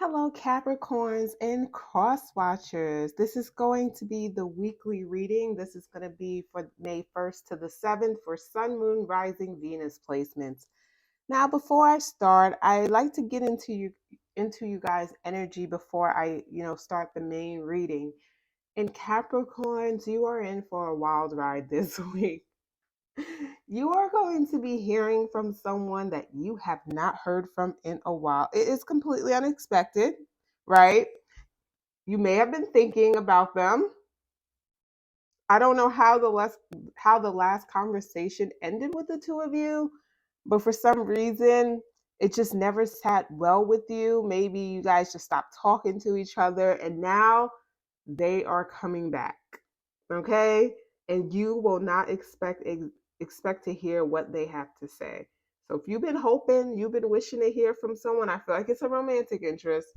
Hello, Capricorns and cross watchers. This is going to be the weekly reading. This is going to be for May 1st to the 7th for Sun, Moon, Rising, Venus placements. Now, before I start, I like to get into you guys' energy before I, start the main reading. And Capricorns, you are in for a wild ride this week. You are going to be hearing from someone that you have not heard from in a while. It is completely unexpected, right? You may have been thinking about them. I don't know how the last conversation ended with the two of you, but for some reason it just never sat well with you. Maybe you guys just stopped talking to each other and now they are coming back. Okay? And you will not expect to hear what they have to say. So if you've been hoping, you've been wishing to hear from someone, I feel like it's a romantic interest.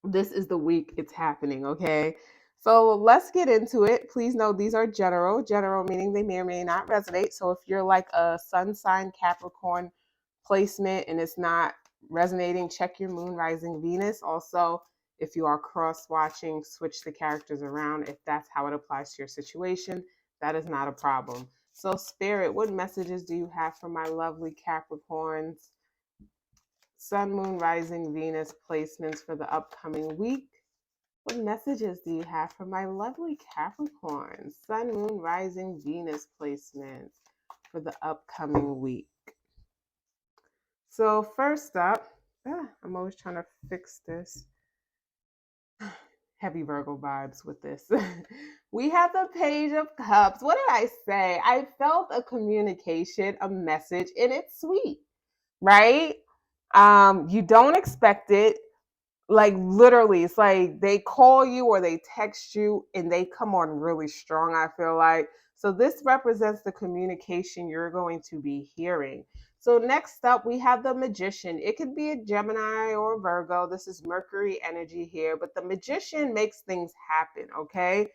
This is the week it's happening, okay? So let's get into it. Please know these are general meaning they may or may not resonate. So if you're like a sun sign Capricorn placement and it's not resonating, check your moon, rising, Venus. Also, if you are cross watching, switch the characters around. If that's how it applies to your situation, that is not a problem. So, Spirit, what messages do you have for my lovely Capricorns? Sun, Moon, Rising, Venus placements for the upcoming week. What messages do you have for my lovely Capricorn? Sun, Moon, Rising, Venus placements for the upcoming week. So first up, I'm always trying to fix this. Heavy Virgo vibes with this. We have the Page of Cups. What did I say? I felt a communication, a message, and it's sweet, right? You don't expect it. Like literally, it's like they call you or they text you and they come on really strong, I feel like. So this represents the communication you're going to be hearing. So next up, we have the Magician. It could be a Gemini or a Virgo. This is Mercury energy here, but the Magician makes things happen, okay?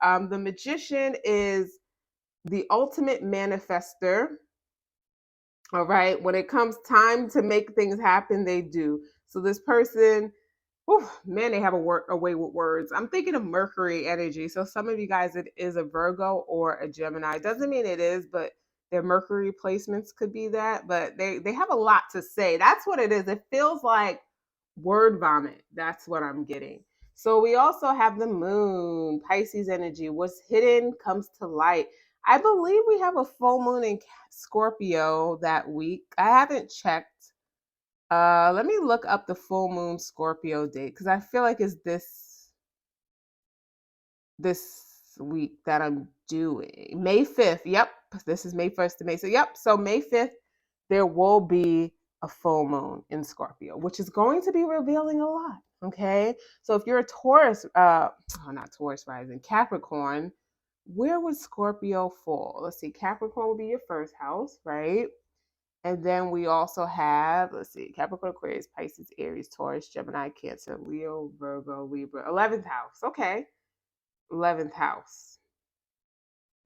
The Magician is the ultimate manifester. All right. When it comes time to make things happen, they do. So this person, oh man, they have a way with words. I'm thinking of Mercury energy. So some of you guys, it is a Virgo or a Gemini. Doesn't mean it is, but their Mercury placements could be that. But they have a lot to say. That's what it is. It feels like word vomit. That's what I'm getting. So we also have the Moon, Pisces energy. What's hidden comes to light. I believe we have a full moon in Scorpio that week. I haven't checked. Let me look up the full moon Scorpio date because I feel like it's this week that I'm doing. May 5th. Yep. This is May 1st to May. So yep. So May 5th, there will be a full moon in Scorpio, which is going to be revealing a lot. Okay. So if you're a Taurus, not Taurus rising, Capricorn, where would Scorpio fall? Let's see, Capricorn will be your first house, right? And then we also have, let's see, Capricorn, Aquarius, Pisces, Aries, Taurus, Gemini, Cancer, Leo, Virgo, Libra. 11th house. Okay. 11th house.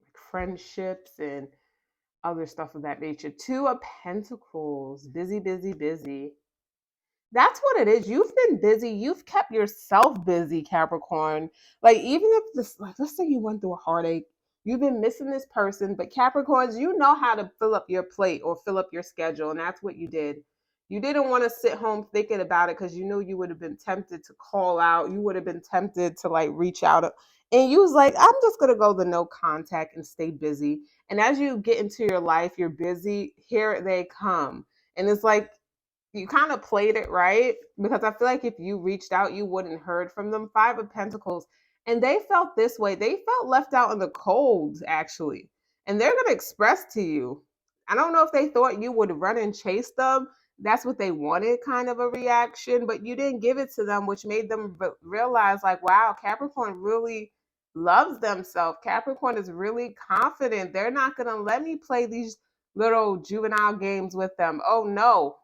Like friendships and other stuff of that nature. Two of Pentacles. Busy, busy, busy. That's what it is. You've been busy. You've kept yourself busy, Capricorn. Like, even if this, like, let's say you went through a heartache, you've been missing this person, but Capricorns, you know how to fill up your plate or fill up your schedule, and that's what you did. You didn't want to sit home thinking about it because you knew you would have been tempted to call out. You would have been tempted to like reach out. And you was like, I'm just going to go the no contact and stay busy. And as you get into your life, you're busy. Here they come. And it's like, you kind of played it right because I feel like if you reached out, you wouldn't heard from them. Five of Pentacles, and they felt this way. They felt left out in the cold, actually, and they're gonna express to you. I don't know if they thought you would run and chase them. That's what they wanted, kind of a reaction, but you didn't give it to them, which made them realize, like, wow, Capricorn really loves themselves. Capricorn is really confident. They're not gonna let me play these little juvenile games with them. Oh no,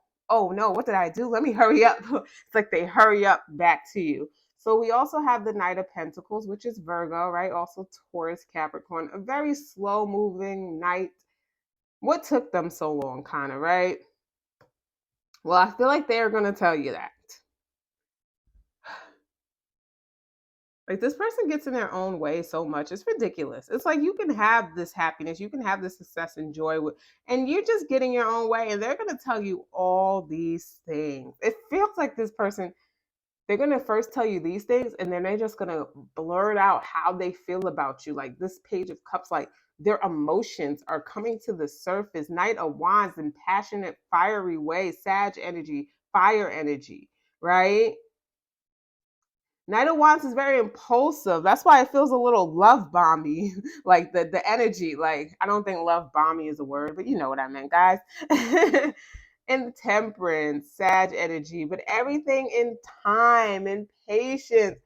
what did I do? Let me hurry up. It's like they hurry up back to you. So we also have the Knight of Pentacles, which is Virgo, right? Also Taurus, Capricorn, a very slow moving knight. What took them so long, kind of, right? Well, I feel like they are going to tell you that. Like this person gets in their own way so much. It's ridiculous. It's like you can have this happiness, you can have this success and joy with, and you're just getting your own way and they're going to tell you all these things. It feels like this person, they're going to first tell you these things and then they're just going to blurt out how they feel about you. Like this page of cups, like their emotions are coming to the surface. Knight of Wands in passionate, fiery way, Sag energy, fire energy, right? Knight of Wands is very impulsive. That's why it feels a little love bomby, like the energy. Like I don't think love bomby is a word, but you know what I meant, guys. And Temperance, Sag energy, but everything in time and patience.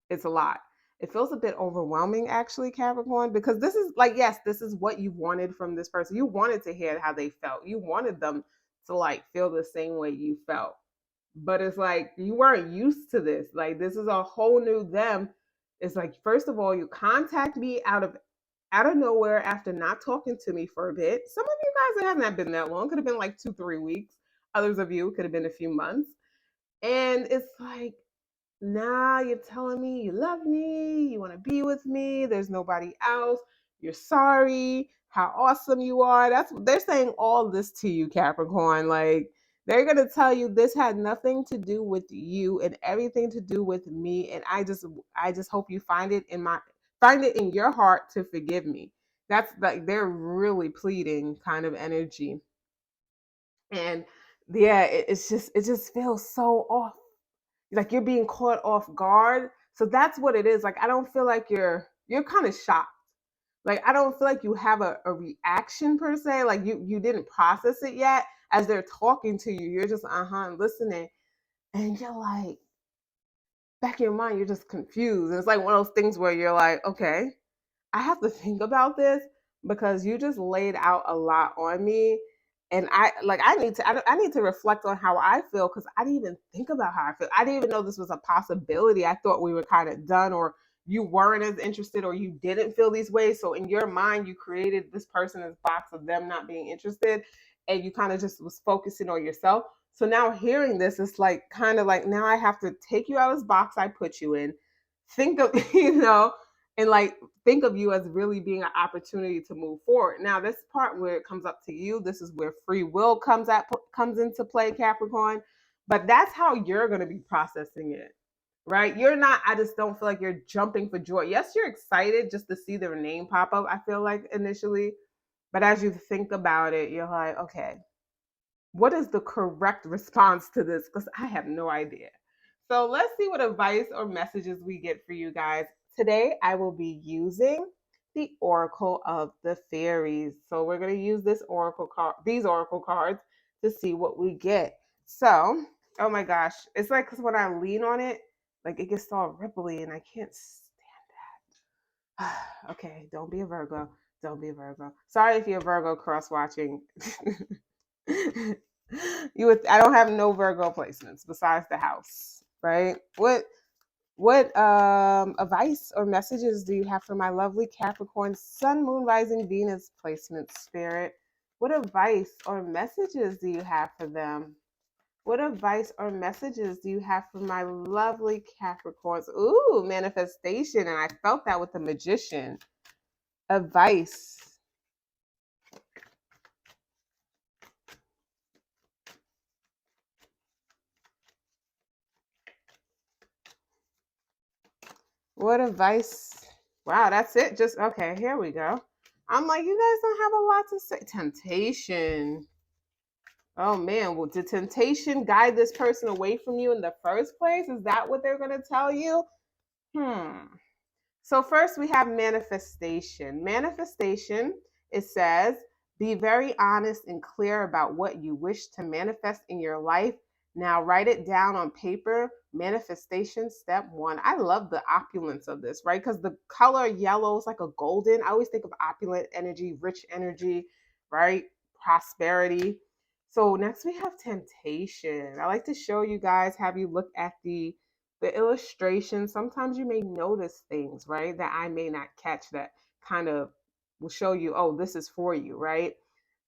It's a lot. It feels a bit overwhelming, actually, Capricorn, because this is like, yes, this is what you wanted from this person. You wanted to hear how they felt. You wanted them to like feel the same way you felt. But it's like you weren't used to this. Like this is a whole new them. It's like, first of all, you contact me out of nowhere after not talking to me for a bit. Some of you guys, it hasn't been that long. Could have been like 2-3 weeks. Others of you could have been a few months. And it's like, now you're telling me you love me, you want to be with me, there's nobody else, you're sorry, how awesome you are. That's they're saying all this to you, Capricorn. Like they're gonna tell you this had nothing to do with you and everything to do with me. And I just hope you find it in your heart to forgive me. That's like they're really pleading kind of energy. And yeah, it just feels so off, like you're being caught off guard. So that's what it is. Like I don't feel like you're kind of shocked. Like I don't feel like you have a reaction per se. Like you didn't process it yet. As they're talking to you, you're just listening, and you're like, back in your mind, you're just confused. And it's like one of those things where you're like, okay, I have to think about this because you just laid out a lot on me. And I need to reflect on how I feel because I didn't even think about how I feel. I didn't even know this was a possibility. I thought we were kind of done, or you weren't as interested, or you didn't feel these ways. So in your mind, you created this person as box of them not being interested, and you kind of just was focusing on yourself. So now hearing this, it's like kind of like now I have to take you out of this box I put you in. Think of and like think of you as really being an opportunity to move forward. Now, this part where it comes up to you, this is where free will comes into play, Capricorn. But that's how you're going to be processing it, right? You're not. I just don't feel like you're jumping for joy. Yes, you're excited just to see their name pop up. I feel like initially, but as you think about it, you're like, okay, what is the correct response to this? Because I have no idea. So let's see what advice or messages we get for you guys. Today, I will be using the Oracle of the Fairies. So we're going to use these Oracle cards to see what we get. So, oh my gosh, it's like 'cause when I lean on it, like it gets all ripply and I can't stand that. Okay, don't be a Virgo. Don't be a Virgo. Sorry if you're a Virgo cross watching. I don't have no Virgo placements besides the house, right? What advice or messages do you have for my lovely Capricorn Sun, Moon, Rising, Venus placement, Spirit? What advice or messages do you have for them? What advice or messages do you have for my lovely Capricorns? Ooh, manifestation. And I felt that with the Magician. Advice. What advice? Wow, that's it. Just okay, here we go. I'm like, you guys don't have a lot to say. Temptation. Oh man, well, did temptation guide this person away from you in the first place? Is that what they're gonna tell you? Hmm. So first we have manifestation. Manifestation, it says, be very honest and clear about what you wish to manifest in your life. Now write it down on paper. Manifestation step 1. I love the opulence of this, right? Because the color yellow is like a golden. I always think of opulent energy, rich energy, right? Prosperity. So next we have temptation. I like to show you guys, have you look at the illustration. Sometimes you may notice things, right, that I may not catch, that kind of will show you, oh, this is for you, right?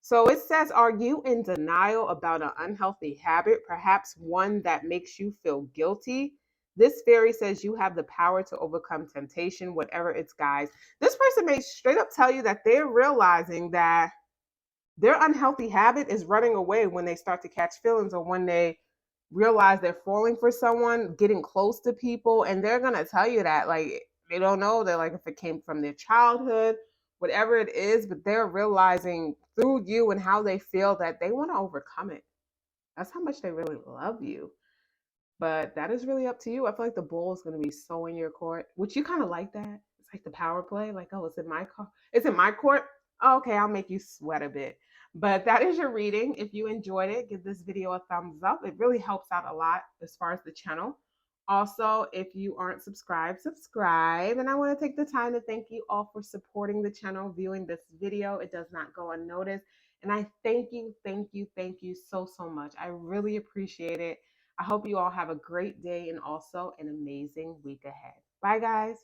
So it says, are you in denial about an unhealthy habit, perhaps one that makes you feel guilty? This fairy says you have the power to overcome temptation, whatever its guise. This person may straight up tell you that they're realizing that their unhealthy habit is running away when they start to catch feelings, or when they realize they're falling for someone, getting close to people, and they're gonna tell you that, like, they don't know that, like, if it came from their childhood, whatever it is, but they're realizing through you and how they feel that they want to overcome it. That's how much they really love you. But that is really up to you. I feel like the bull is going to be so in your court, which you kind of like that. It's like the power play, like, oh, it's in my car. It's in my court. Oh, okay, I'll make you sweat a bit. But that is your reading. If you enjoyed it, give this video a thumbs up. It really helps out a lot as far as the channel. Also, if you aren't subscribed, subscribe. And I want to take the time to thank you all for supporting the channel, viewing this video. It does not go unnoticed. And I thank you, thank you, thank you so, so much. I really appreciate it. I hope you all have a great day and also an amazing week ahead. Bye, guys.